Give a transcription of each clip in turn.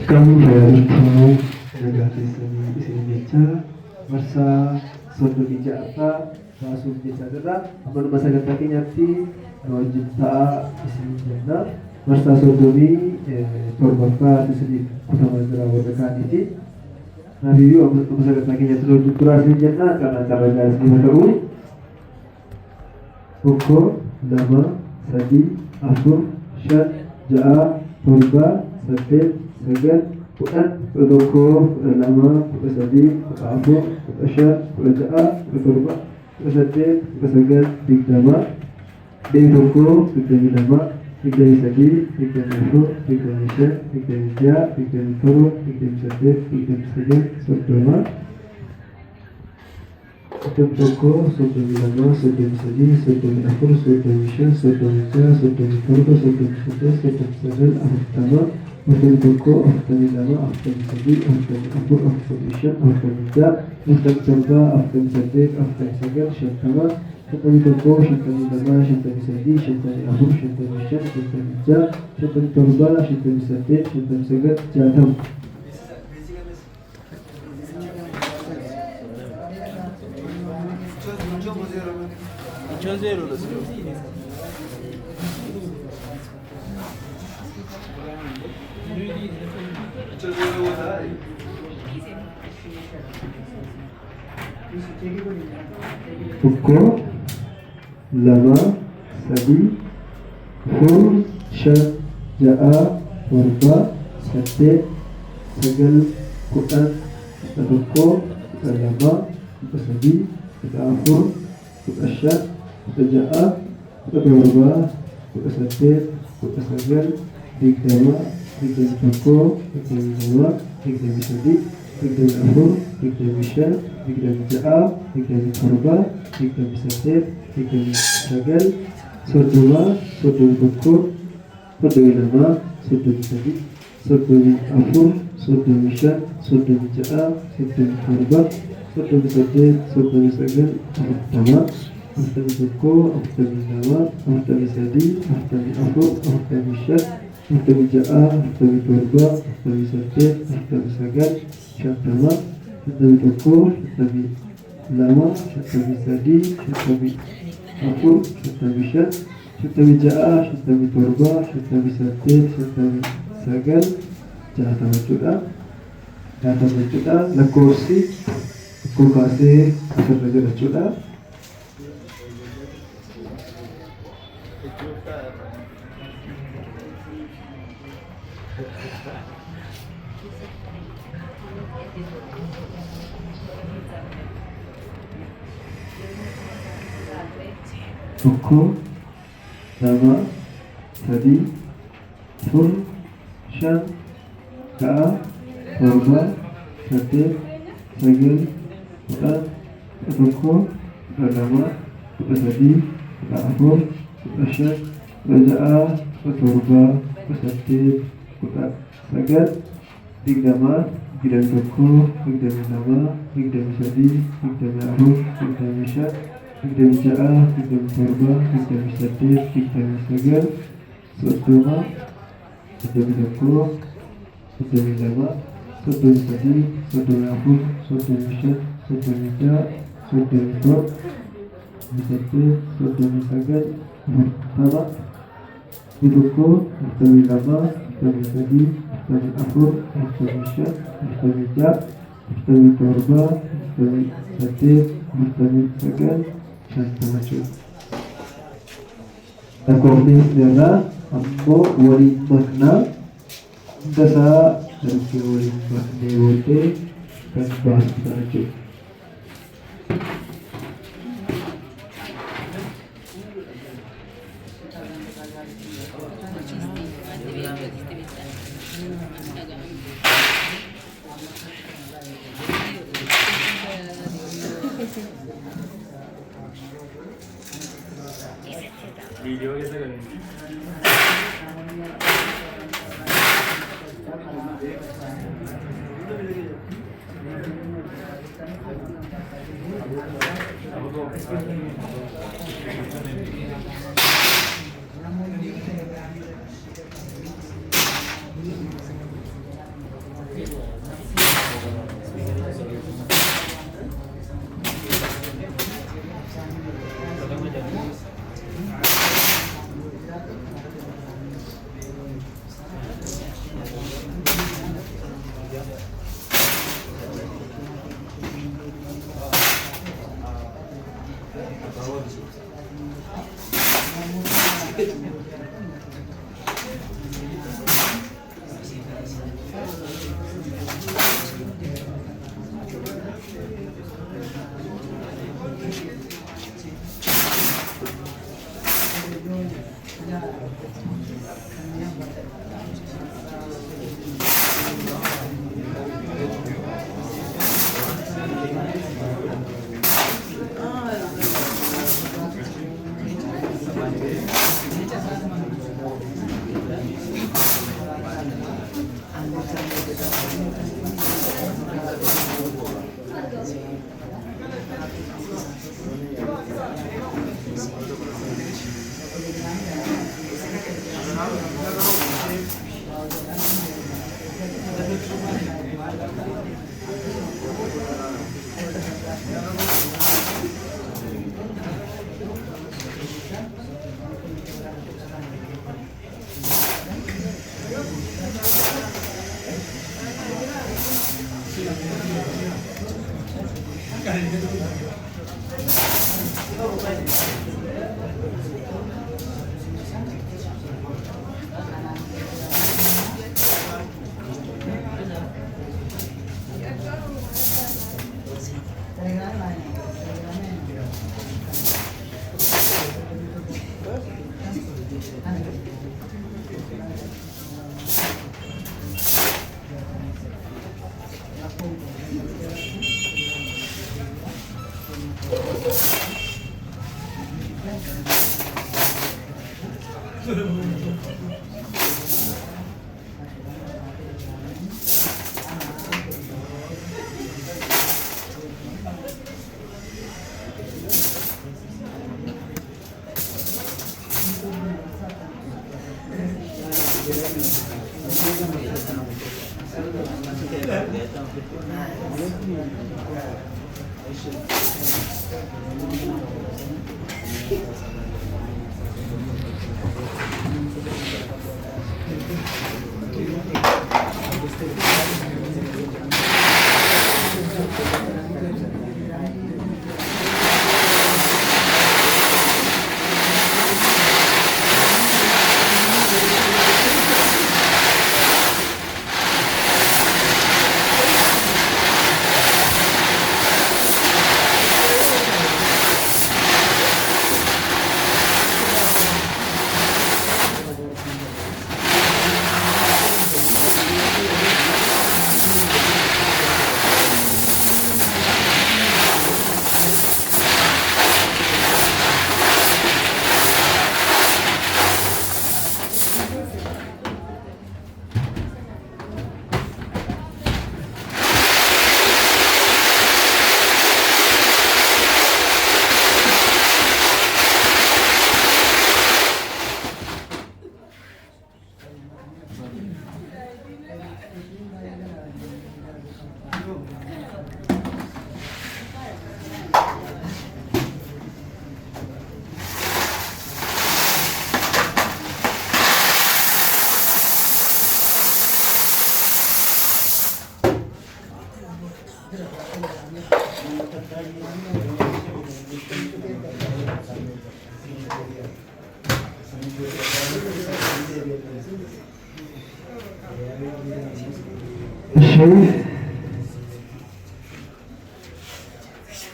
kamu bayarku negatifnya di jecha masa suatu Jakarta langsung jecha adalah aman masa kaki nyati 2 juta isi janda masa suatu ini torbaka di sini kota Madura warga ini nabi yu aman masa kaki nyati 2 juta isi janda karena cara gas di Madura Uko lama sadi afur syad jaa torba sate segan Quran, Qadoko, Lama, Qasadi, Qaafu, Qasha, Qajaa, Qadurba, Qasade, Qasagan, Bigdama, Bigdoko, Bigdama, Bigdami, Bigdamifu, Bigdamisha, Bigdamija, Bigdamitoro, Bigdamisade, Bigdamisagan, Sodoma, Sodom-toko, Sodom-lama, Sodom-sadi, Sodom-afur, Sodom-misha, Sodom-mija, Sodom-torba, Sodom-sade, Sodom-sagan, Ahutama, Ahutami-toko, Ahutami-lama, Ahutami-sadi, Ahutami-afur, Ahutami-misha, Ahutami-mija, Ahutami-torba, Ahutami-sade, Ahutami-sagan, Syantama, Syantami-toko, Syantami-lama, Syantami-sadi, Syantami-afur, Syantami-misha, Syantami-mija, Syantami-torba, Syantami-sade, Syantami-sagan, Jatam. Zero orası. Uko lama sadi fur syad jaa warba sate segal Quran Uko lama sadi afur Asyad Kejaa, Kedorba, Kesatir, Kesagar, Digdama, Digdamitoko, Digdaminawa, Digdamisadi, Digdaminafur, Digdamisya, Digdamitjaa, Digdamitorba, Digdamisatir, Digdamisagal, Sodoma, Sodomitoko, Sodominama, Sodomisadi, Sodominafur, Sodomisya, Sodomitjaa, Sodomitorba, Sodomisatir, Sodomisagal, Ahutama, Ahutami-toko, Ahutami-lama, Ahutami-sadi, Ahutami-afur, Ahutami-syad, Ahutami-jaa, Ahutami-torba, Ahutami-satir, Ahutami-sagal, Syantama, Syantami-toko, Syantami-lama, Syantami-sadi, Syantami-afur, Syantami-syad, Syantami-jaa, Syantami-torba, Syantami-satir, Syantami-sagal, Jatam jechuudha lakkoofsi tokko kaasee asirra jira jechuudha. Tokko lama sadi afur shan ja'a torba saddeet sagal kudhan tokko lama sadii afur shan ja'a torba saddeet sagal digdama digdami tokko digdami lama digdami sadii digdami afur digdami shan digdami ja'a digdami torba digdami saddeet digdami sagal soddoma digdami tokko digdami lama digdami sadii digdami afur digdami shan digdami ja'a digdami torba digdami saddeet digdami sagal afurtama tokko digdami lama digdami sadii digdami afur digdami shan digdami ja'a digdami torba digdami saddeet digdami sagal Syantama jechuudha. Lakkoofni irraa ammoo waliin maknaa hunda isaa darbee waliin maknee booddee kan baasu ta'a jechuudha. Video कैसे करेंगे?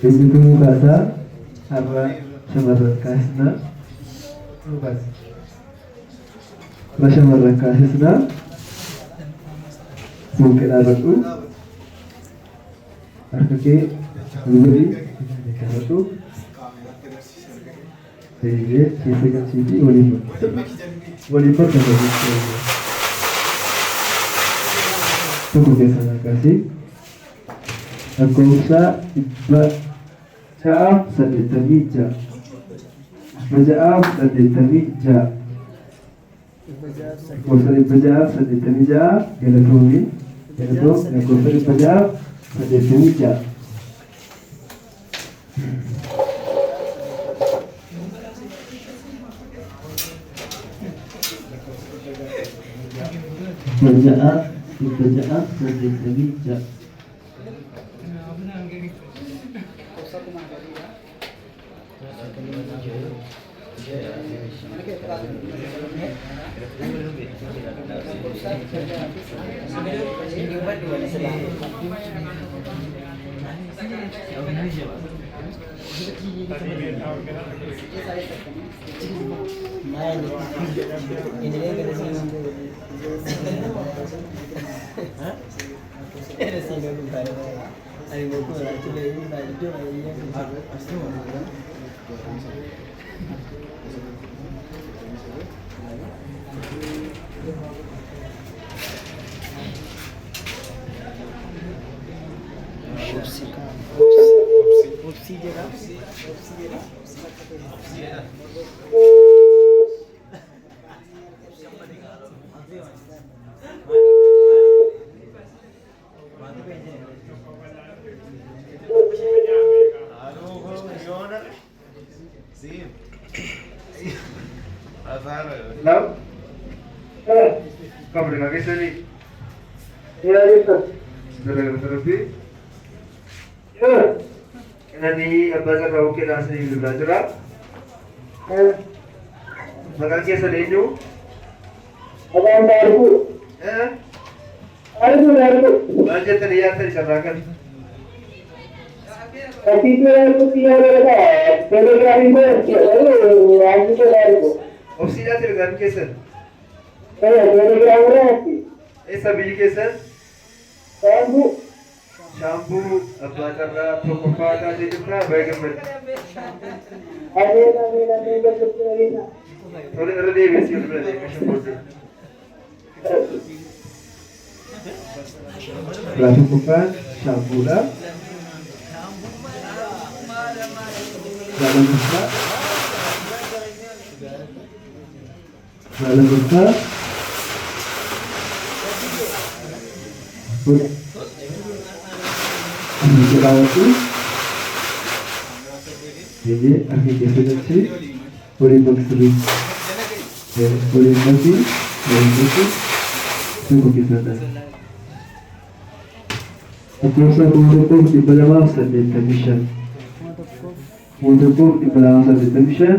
Begitu bahasa apa shamarran kaasna shamarran kaasisna mungkin dhaabadhu harka kee gubari dhaabadhu deebi'ee keessa galchiitii waliin bakka tokko keessa naqasii lakkoofsa 686 lakkoofsa 686 galatoomii lakkoofsa 686 686 1 sadarkaa keessanii Yaadatama. sadarkaa tarbii qinanii abbaa sarara bukkee dhaasanii bilbilaa jira. Maqaan keessa eenyu? Abaan Baarkuu. Baarkuu. Maal jettanii yaaddan isarraa kan? Kasiituu Baarkuutti yaadata. Telegiraamii koo waajjirri Baarkuu. Obsiidhaa telegiraamii keessan? Telegiraamii raatti. Eessa biyyi keessan? Baarkuu. Shaampuu abbaa carraa tokkoffaa taatee jirtaa baay'ee gammada. Ameen gabbatti nageenya. Tole irra deebi'ee bira deebi'ee booddee. Irraa tokkoffaan shaampuudha. Lammaffaa jedhaawatu ini akhir definisi boleh berseri boleh mati boleh itu cukup kita dah. Apabila mendukung di belakang sedih tension, mendukung di belakang sedih tension,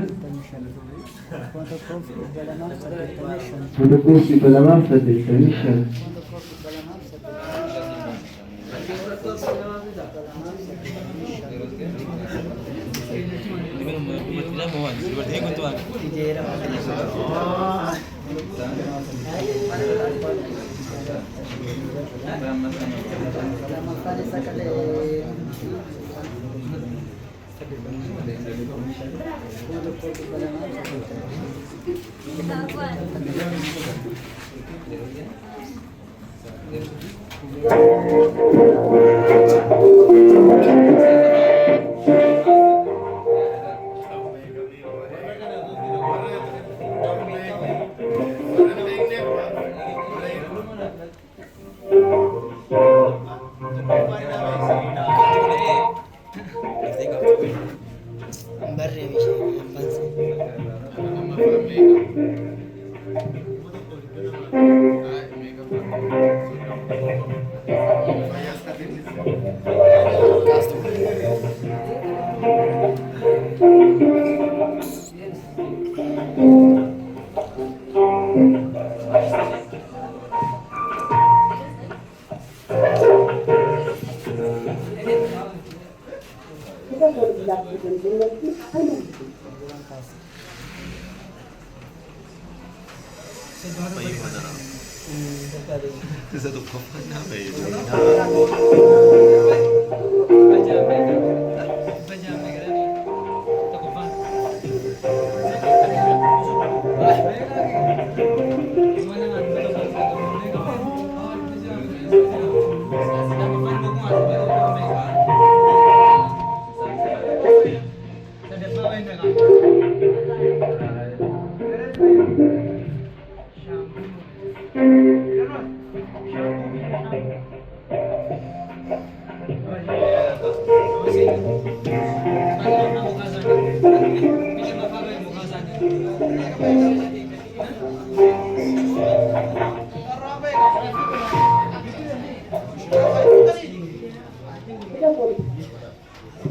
mendukung di belakang sedih tension.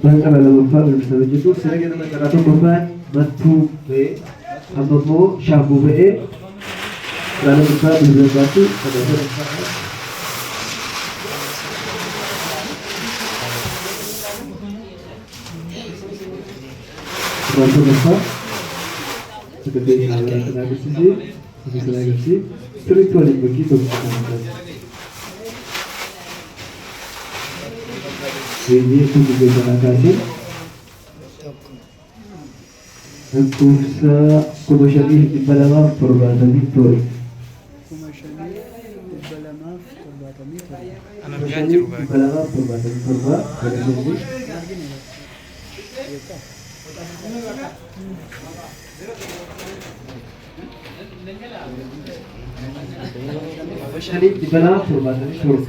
Bangka dalam bangka berbisa begitu, sehingga kita mengatakan bahwa batu B, atau shampoo B, dalam bangka berbisa batu pada bangka. Bangka bangka, seperti yang kita lihat sini, spiritual begitu. Ini itu juga kasih untuk komersial di Palembang perbuatan itu. Komersial di Palembang perbuatan itu. Komersial di Palembang perbuatan itu.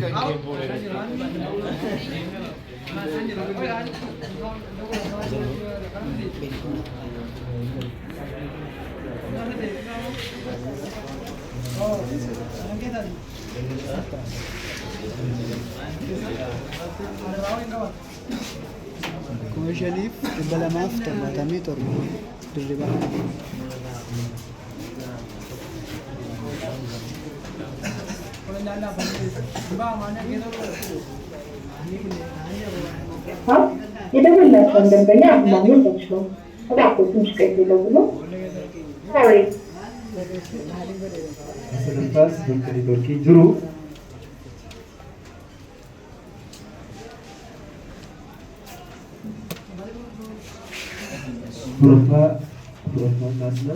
Kuma shaniif 277 dirribaa. የደወላቸውን ደንበኛ ማግኘት ተችሏል። እባክዎ ትንሽ ቀይ ብሎ ሶሪ Sadarkaas bakka neetwoorkii jiru Furaffaa naasna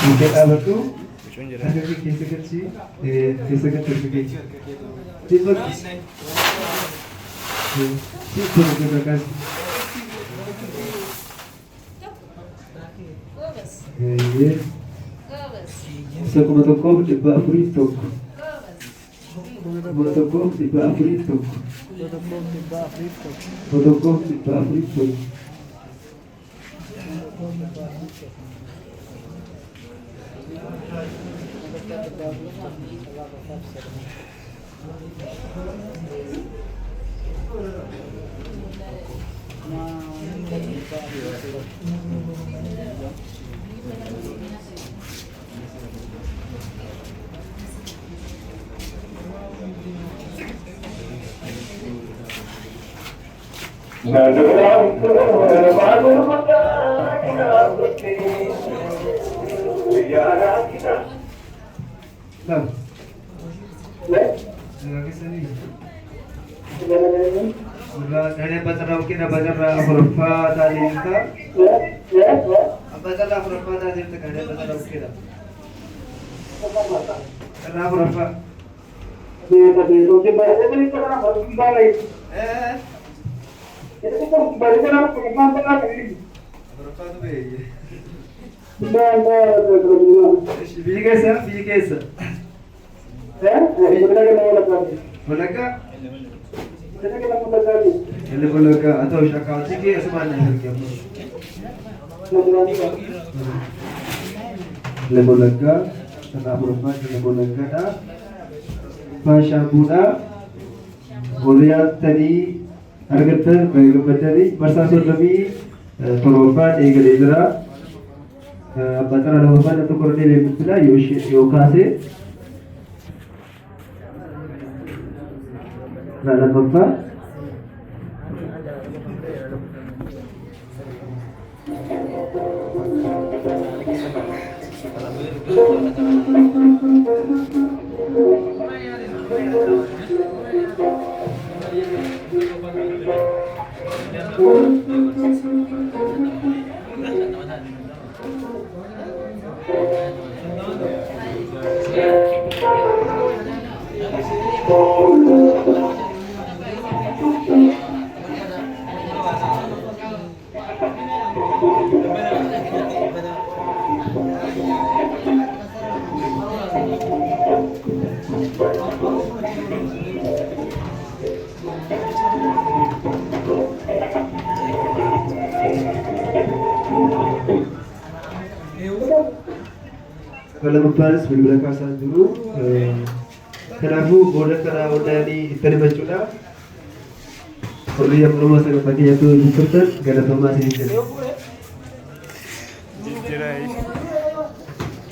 Mungkin apa tuh? Ada di kecil-kecil, kecil-kecil. Tiba, terima kasih. Saya kumatukom di bawah frito. Kumatukom di bawah frito. Kumatukom di bawah frito. Nah, dari baca mungkin baca huruf tadi kita. Baca huruf tadi kita ada baca mungkin. Karena huruf. itu bahasa ini karena harus dibalik. Itu kan balikan apa pengembangan apa ini? Huruf itu be. Biasa. Bolaga? Bolaga atau syakauti ke asmana harga. Bolaga, tanah berapa bolaga dah. Pashabuna, Goliath tadi harga baik tadi bersasul lebih perubahan egalidra. Baca ada hurufan atau korne lebih sudah yokase. Nada apa? Kalau membahas berbeda kasan dulu, kenapa bodoh karena udah di terima sudah, perlu yang belum masuk pakai yaitu diperter, gak ada pemasin ini. Jirai.